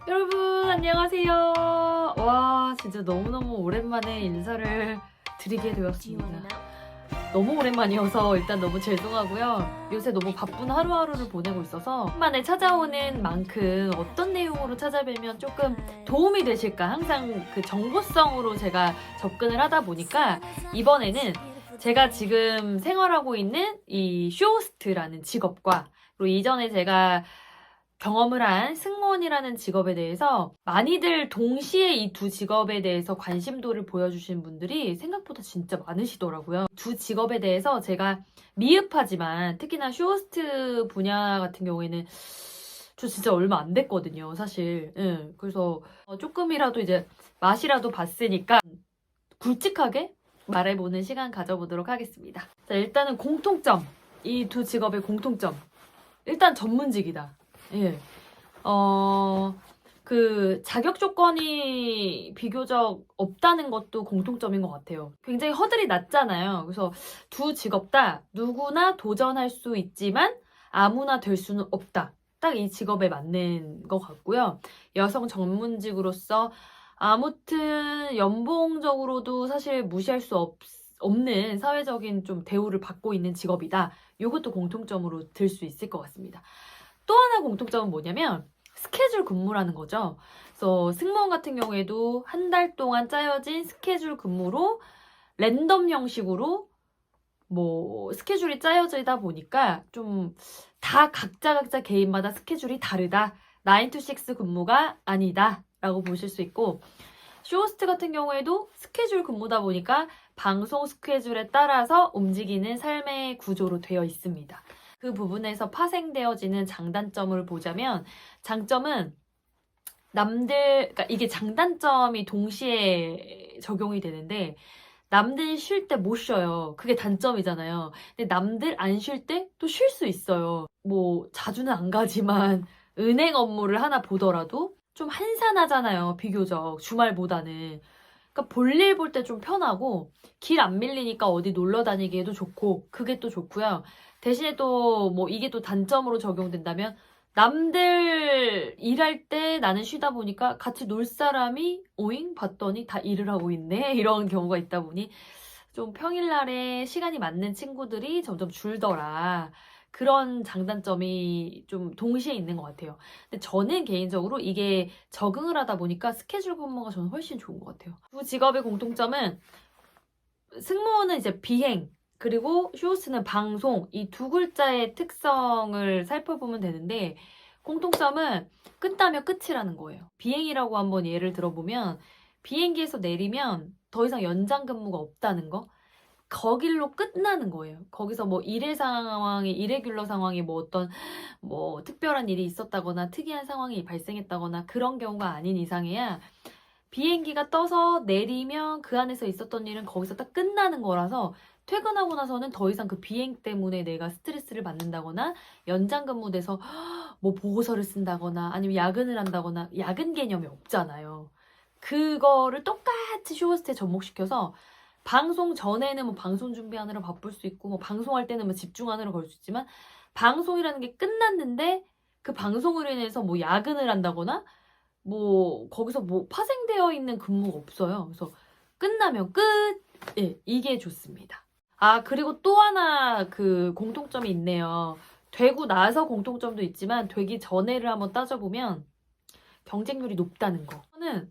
여러분 안녕하세요. 와 진짜 너무너무 오랜만에 인사를 드리게 되었습니다. 너무 오랜만이어서 일단 너무 죄송하고요. 요새 너무 바쁜 하루하루를 보내고 있어서 오랜만에 찾아오는 만큼 어떤 내용으로 찾아뵈면 조금 도움이 되실까 항상 그 정보성으로 제가 접근을 하다 보니까 이번에는 제가 지금 생활하고 있는 이 쇼호스트라는 직업과 그리고 이전에 제가 경험을 한 승무원이라는 직업에 대해서 많이들 동시에 이 두 직업에 대해서 관심도를 보여주신 분들이 생각보다 진짜 많으시더라고요. 두 직업에 대해서 제가 미흡하지만 특히나 쇼호스트 분야 같은 경우에는 저 진짜 얼마 안 됐거든요, 사실. 그래서 조금이라도 이제 맛이라도 봤으니까 굵직하게 말해보는 시간 가져보도록 하겠습니다. 자, 일단은 공통점. 이 두 직업의 공통점. 일단 전문직이다. 예. 그 자격 조건이 비교적 없다는 것도 공통점인 것 같아요. 굉장히 허들이 낮잖아요. 그래서 두 직업 다 누구나 도전할 수 있지만 아무나 될 수는 없다. 딱 이 직업에 맞는 것 같고요. 여성 전문직으로서 아무튼 연봉적으로도 사실 무시할 수 없는 사회적인 좀 대우를 받고 있는 직업이다. 이것도 공통점으로 들 수 있을 것 같습니다. 또 하나 공통점은 뭐냐면 스케줄 근무라는 거죠. 그래서 승무원 같은 경우에도 한 달 동안 짜여진 스케줄 근무로 랜덤 형식으로 뭐 스케줄이 짜여지다 보니까 좀 다 각자 개인마다 스케줄이 다르다. 9 to 6 근무가 아니다 라고 보실 수 있고, 쇼호스트 같은 경우에도 스케줄 근무다 보니까 방송 스케줄에 따라서 움직이는 삶의 구조로 되어 있습니다. 그 부분에서 파생되어지는 장단점을 보자면, 장점은 그러니까 이게 장단점이 동시에 적용이 되는데, 남들 쉴 때 못 쉬어요. 그게 단점이잖아요. 근데 남들 안 쉴 때 또 쉴 수 있어요. 뭐 자주는 안 가지만 은행 업무를 하나 보더라도 좀 한산하잖아요. 비교적 주말보다는. 그러니까 볼일 볼 때 좀 편하고 길 안 밀리니까 어디 놀러 다니기에도 좋고 그게 또 좋고요. 대신에 또 뭐 이게 또 단점으로 적용된다면 남들 일할 때 나는 쉬다 보니까 같이 놀 사람이 오잉 봤더니 다 일을 하고 있네 이런 경우가 있다 보니 좀 평일날에 시간이 맞는 친구들이 점점 줄더라. 그런 장단점이 좀 동시에 있는 것 같아요. 근데 저는 개인적으로 이게 적응을 하다 보니까 스케줄 근무가 저는 훨씬 좋은 것 같아요. 두 직업의 공통점은 승무원은 이제 비행, 그리고 쇼호스트는 방송, 이 두 글자의 특성을 살펴보면 되는데 공통점은 끝나면 끝이라는 거예요. 비행이라고 한번 예를 들어보면 비행기에서 내리면 더 이상 연장 근무가 없다는 거. 거길로 끝나는 거예요. 거기서 뭐 이레귤러 상황이 뭐 어떤 뭐 특별한 일이 있었다거나 특이한 상황이 발생했다거나 그런 경우가 아닌 이상해야 비행기가 떠서 내리면 그 안에서 있었던 일은 거기서 딱 끝나는 거라서 퇴근하고 나서는 더 이상 그 비행 때문에 내가 스트레스를 받는다거나 연장 근무돼서 뭐 보고서를 쓴다거나 아니면 야근을 한다거나 야근 개념이 없잖아요. 그거를 똑같이 쇼호스트에 접목시켜서 방송 전에는 뭐 방송 준비하느라 바쁠 수 있고 뭐 방송할 때는 뭐 집중하느라 그럴 수 있지만 방송이라는 게 끝났는데 그 방송으로 인해서 뭐 야근을 한다거나 뭐 거기서 뭐 파생되어 있는 근무가 없어요. 그래서 끝나면 끝! 예, 이게 좋습니다. 아, 그리고 또 하나 그 공통점이 있네요. 되고 나서 공통점도 있지만 되기 전에를 한번 따져보면 경쟁률이 높다는 거. 저는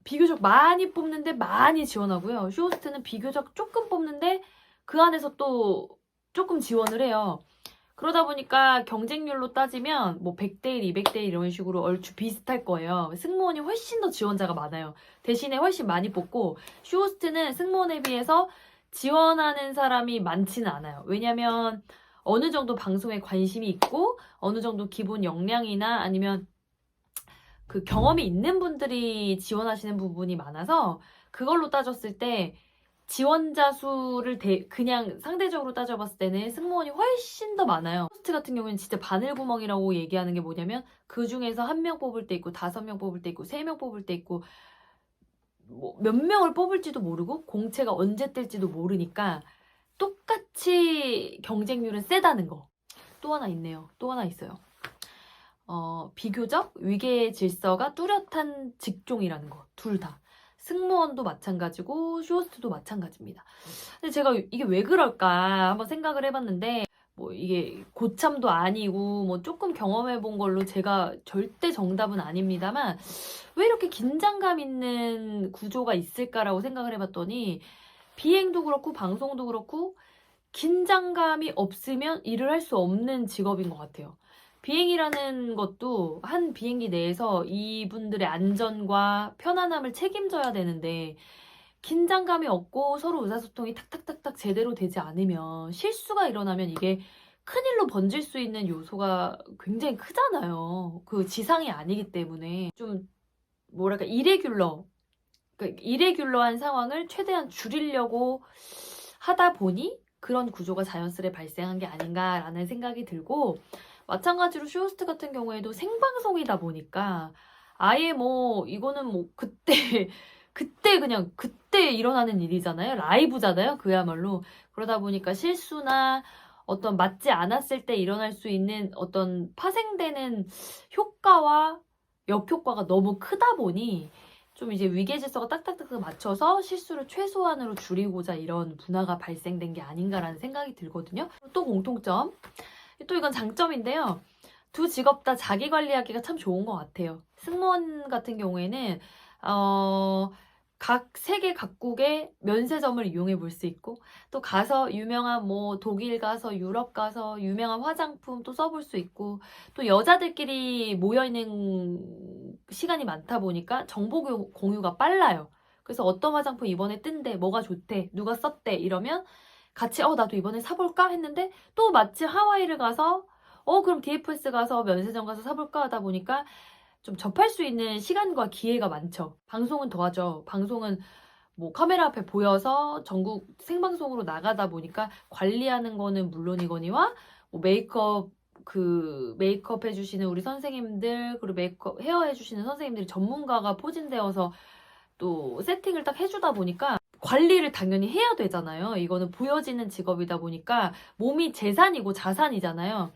비교적 많이 뽑는데 많이 지원하고요. 쇼호스트는 비교적 조금 뽑는데 그 안에서 또 조금 지원을 해요. 그러다 보니까 경쟁률로 따지면 뭐 100대 1, 200대 1 이런 식으로 얼추 비슷할 거예요. 승무원이 훨씬 더 지원자가 많아요. 대신에 훨씬 많이 뽑고 쇼호스트는 승무원에 비해서 지원하는 사람이 많지는 않아요. 왜냐면 어느 정도 방송에 관심이 있고 어느 정도 기본 역량이나 아니면 그 경험이 있는 분들이 지원하시는 부분이 많아서 그걸로 따졌을 때 지원자 수를 그냥 상대적으로 따져봤을 때는 승무원이 훨씬 더 많아요. 호스트 같은 경우에는 진짜 바늘구멍이라고 얘기하는 게 뭐냐면 그 중에서 1명 뽑을 때 있고 5명 뽑을 때 있고 3명 뽑을 때 있고 뭐 몇 명을 뽑을지도 모르고 공채가 언제 뜰지도 모르니까 똑같이 경쟁률은 세다는 거. 또 하나 있네요. 또 하나 있어요. 비교적 위계 질서가 뚜렷한 직종이라는 거. 둘 다. 승무원도 마찬가지고 쇼호스트도 마찬가지입니다. 근데 제가 이게 왜 그럴까 한번 생각을 해봤는데 뭐 이게 고참도 아니고 뭐 조금 경험해본 걸로 제가 절대 정답은 아닙니다만 왜 이렇게 긴장감 있는 구조가 있을까라고 생각을 해봤더니 비행도 그렇고 방송도 그렇고 긴장감이 없으면 일을 할 수 없는 직업인 것 같아요. 비행이라는 것도 한 비행기 내에서 이분들의 안전과 편안함을 책임져야 되는데 긴장감이 없고 서로 의사소통이 탁탁탁탁 제대로 되지 않으면 실수가 일어나면 이게 큰일로 번질 수 있는 요소가 굉장히 크잖아요. 그 지상이 아니기 때문에 좀 뭐랄까 이레귤러한 상황을 최대한 줄이려고 하다 보니 그런 구조가 자연스레 발생한 게 아닌가라는 생각이 들고 마찬가지로 쇼호스트 같은 경우에도 생방송이다 보니까 아예 뭐 이거는 뭐 그때 일어나는 일이잖아요. 라이브잖아요. 그야말로. 그러다 보니까 실수나 어떤 맞지 않았을 때 일어날 수 있는 어떤 파생되는 효과와 역효과가 너무 크다 보니 좀 이제 위계질서가 딱딱딱 맞춰서 실수를 최소한으로 줄이고자 이런 문화가 발생된 게 아닌가라는 생각이 들거든요. 또 공통점. 또 이건 장점인데요. 두 직업 다 자기 관리하기가 참 좋은 것 같아요. 승무원 같은 경우에는 각 세계 각국의 면세점을 이용해 볼 수 있고 또 가서 유명한 뭐 독일 가서 유럽 가서 유명한 화장품 또 써볼 수 있고 또 여자들끼리 모여있는 시간이 많다 보니까 정보 공유가 빨라요. 그래서 어떤 화장품 이번에 뜬대, 뭐가 좋대, 누가 썼대 이러면 같이 나도 이번에 사볼까 했는데 또 마침 하와이를 가서 그럼 DFS 가서 면세점 가서 사볼까 하다 보니까 좀 접할 수 있는 시간과 기회가 많죠. 방송은 더하죠. 방송은 뭐 카메라 앞에 보여서 전국 생방송으로 나가다 보니까 관리하는 거는 물론이거니와 뭐 메이크업 해주시는 우리 선생님들 그리고 헤어 해주시는 선생님들이 전문가가 포진되어서 또 세팅을 딱 해주다 보니까 관리를 당연히 해야 되잖아요. 이거는 보여지는 직업이다 보니까 몸이 재산이고 자산이잖아요.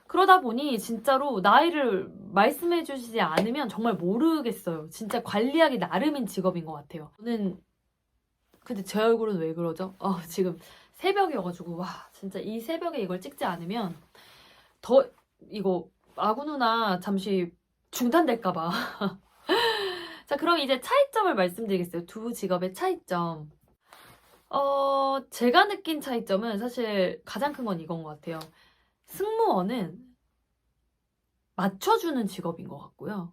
그러다 보니 진짜로 나이를 말씀해 주시지 않으면 정말 모르겠어요. 진짜 관리하기 나름인 직업인 것 같아요. 저는 근데 제 얼굴은 왜 그러죠? 지금 새벽이어가지고 와 진짜 이 새벽에 이걸 찍지 않으면 더 이거 아구 누나 잠시 중단될까봐. 자 그럼 이제 차이점을 말씀드리겠어요. 두 직업의 차이점. 제가 느낀 차이점은 사실 가장 큰 건 이건 것 같아요. 승무원은 맞춰주는 직업인 것 같고요.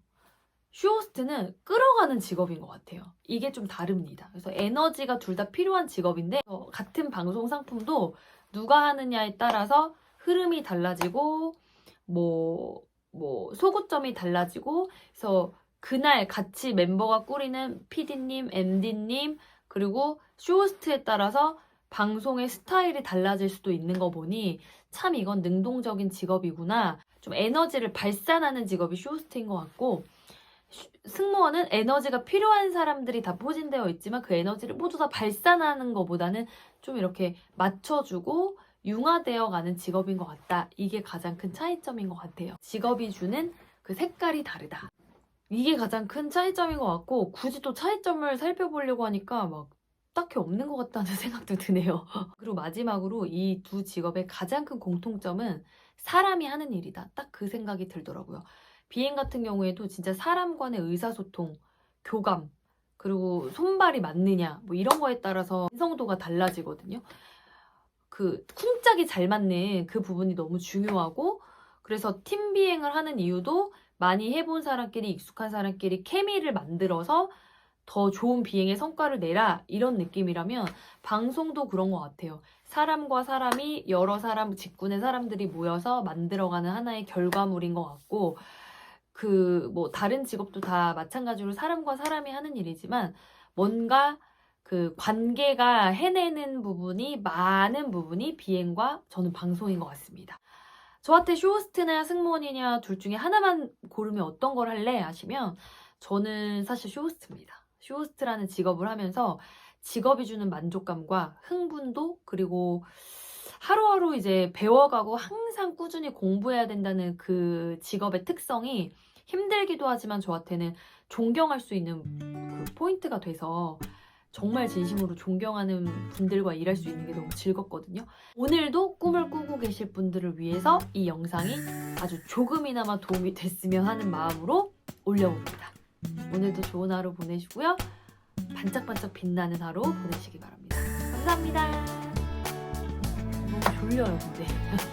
쇼호스트는 끌어가는 직업인 것 같아요. 이게 좀 다릅니다. 그래서 에너지가 둘 다 필요한 직업인데 같은 방송 상품도 누가 하느냐에 따라서 흐름이 달라지고 뭐 소구점이 달라지고 그래서 그날 같이 멤버가 꾸리는 PD님, MD님 그리고 쇼호스트에 따라서 방송의 스타일이 달라질 수도 있는 거 보니 참 이건 능동적인 직업이구나. 좀 에너지를 발산하는 직업이 쇼호스트인 것 같고 승무원은 에너지가 필요한 사람들이 다 포진되어 있지만 그 에너지를 모두 다 발산하는 것보다는 좀 이렇게 맞춰주고 융화되어 가는 직업인 것 같다. 이게 가장 큰 차이점인 것 같아요. 직업이 주는 그 색깔이 다르다. 이게 가장 큰 차이점인 것 같고 굳이 또 차이점을 살펴보려고 하니까 막 딱히 없는 것 같다는 생각도 드네요. 그리고 마지막으로 이 두 직업의 가장 큰 공통점은 사람이 하는 일이다. 딱 그 생각이 들더라고요. 비행 같은 경우에도 진짜 사람 간의 의사소통, 교감, 그리고 손발이 맞느냐 뭐 이런 거에 따라서 완성도가 달라지거든요. 그 쿵짝이 잘 맞는 그 부분이 너무 중요하고 그래서 팀 비행을 하는 이유도 많이 해본 사람끼리 익숙한 사람끼리 케미를 만들어서 더 좋은 비행의 성과를 내라 이런 느낌이라면 방송도 그런 것 같아요. 사람과 사람이 여러 사람 직군의 사람들이 모여서 만들어가는 하나의 결과물인 것 같고 뭐 다른 직업도 다 마찬가지로 사람과 사람이 하는 일이지만 뭔가 그 관계가 해내는 부분이 많은 부분이 비행과 저는 방송인 것 같습니다. 저한테 쇼호스트냐 승무원이냐 둘 중에 하나만 고르면 어떤 걸 할래 하시면 저는 사실 쇼호스트입니다. 쇼호스트라는 직업을 하면서 직업이 주는 만족감과 흥분도 그리고 하루하루 이제 배워가고 항상 꾸준히 공부해야 된다는 그 직업의 특성이 힘들기도 하지만 저한테는 존경할 수 있는 그 포인트가 돼서 정말 진심으로 존경하는 분들과 일할 수 있는 게 너무 즐겁거든요. 오늘도 꿈을 꾸고 계실 분들을 위해서 이 영상이 아주 조금이나마 도움이 됐으면 하는 마음으로 올려봅니다. 오늘도 좋은 하루 보내시고요. 반짝반짝 빛나는 하루 보내시기 바랍니다. 감사합니다. 너무 졸려요, 근데.